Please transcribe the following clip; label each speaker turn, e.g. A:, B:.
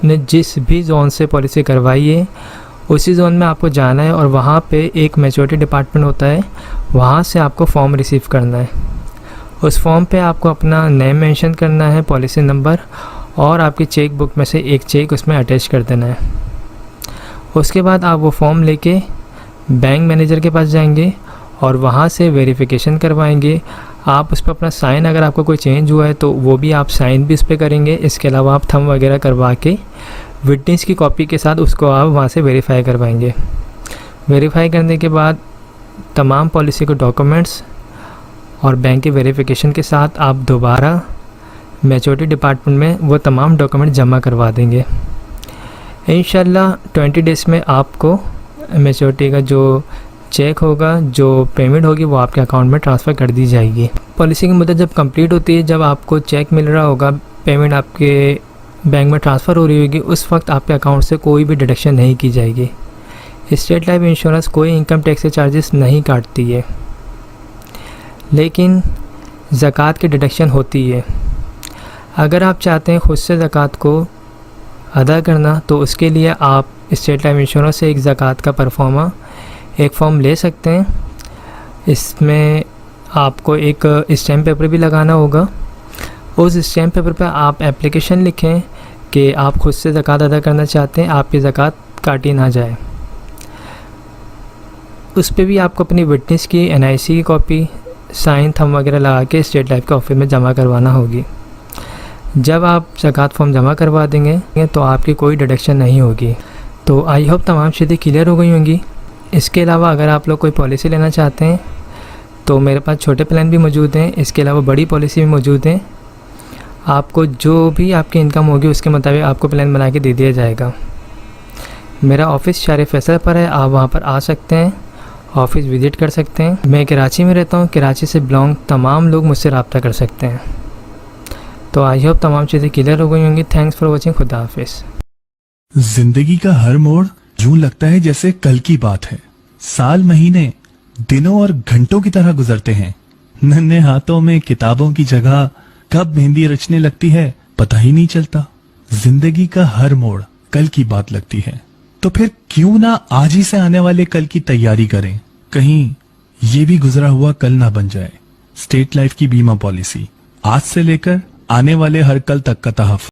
A: आपने जिस भी जोन से पॉलिसी करवाई है उसी जोन में आपको जाना है और वहाँ पे एक मैच्योरिटी डिपार्टमेंट होता है, वहाँ से आपको फॉर्म रिसीव करना है। उस फॉर्म पे आपको अपना नेम मेंशन करना है, पॉलिसी नंबर और आपकी चेक बुक में से एक चेक उसमें अटैच कर देना है। उसके बाद आप वो फॉर्म लेके बैंक मैनेजर के पास जाएंगे और वहाँ से वेरिफिकेशन करवाएंगे। आप उस पर अपना साइन, अगर आपको कोई चेंज हुआ है तो वो भी आप साइन भी उस पर करेंगे। इसके अलावा आप थंब वगैरह करवा के विटनेस की कॉपी के साथ उसको आप वहाँ से वेरीफाई करवाएंगे। वेरीफाई करने के बाद तमाम पॉलिसी के डॉक्यूमेंट्स और बैंक के वेरिफिकेशन के साथ आप दोबारा मैच्योरिटी डिपार्टमेंट में वो तमाम डॉक्यूमेंट जमा करवा देंगे। इंशाल्लाह 20 डेज़ में आपको मैच्योरिटी का जो चेक होगा, जो पेमेंट होगी, वो आपके अकाउंट में ट्रांसफ़र कर दी जाएगी। पॉलिसी की मुद्दत जब कंप्लीट होती है, जब आपको चेक मिल रहा होगा, पेमेंट आपके बैंक में ट्रांसफ़र हो रही होगी, उस वक्त आपके अकाउंट से कोई भी डिडक्शन नहीं की जाएगी। स्टेट लाइफ इंश्योरेंस कोई इनकम टैक्स के चार्जेस नहीं काटती है, लेकिन ज़कात की डिडक्शन होती है। अगर आप चाहते हैं ख़ुद से ज़कात को अदा करना तो उसके लिए आप स्टेट लाइफ इंश्योरेंस से एक ज़कात का परफॉर्मा एक फॉर्म ले सकते हैं। इसमें आपको एक स्टैम्प पेपर भी लगाना होगा। उस स्टैम्प पेपर पर आप एप्लीकेशन लिखें कि आप खुद से ज़कात अदा करना चाहते हैं, आपकी ज़कात काटी ना जाए। उस पर भी आपको अपनी विटनेस की NIC की कॉपी, साइन, थंब वगैरह लगा के स्टेट लाइफ के ऑफिस में जमा करवाना होगी। जब आप ज़कात फॉर्म जमा करवा देंगे तो आपकी कोई डिडक्शन नहीं होगी। तो आई होप तमाम चीज़ें क्लियर हो गई होंगी। इसके अलावा अगर आप लोग कोई पॉलिसी लेना चाहते हैं तो मेरे पास छोटे प्लान भी मौजूद हैं, इसके अलावा बड़ी पॉलिसी भी मौजूद हैं। आपको जो भी आपकी इनकम होगी उसके मुताबिक आपको प्लान बना के दे दिया जाएगा। मेरा ऑफ़िस शार फैसल पर है, आप वहाँ पर आ सकते हैं, ऑफ़िस विज़िट कर सकते हैं। मैं कराची में रहता हूँ, कराची से बिलोंग तमाम लोग मुझसे रब्ता कर सकते हैं। तो आई होप तमाम चीज़ें क्लियर हो गई होंगी। Thanks for watching. खुदा हाफिज़।
B: जिंदगी का हर मोड़ यूं लगता है जैसे कल की बात है। साल, महीने, दिनों और घंटों की तरह गुजरते हैं। नन्हे हाथों में किताबों की जगह कब मेहंदी रचने लगती है पता ही नहीं चलता। जिंदगी का हर मोड़ कल की बात लगती है, तो फिर क्यों ना आज ही से आने वाले कल की तैयारी करें। कहीं ये भी गुजरा हुआ कल ना बन जाए। स्टेट लाइफ की बीमा पॉलिसी आज से लेकर आने वाले हर कल तक का तहफ़्फ़ुज़।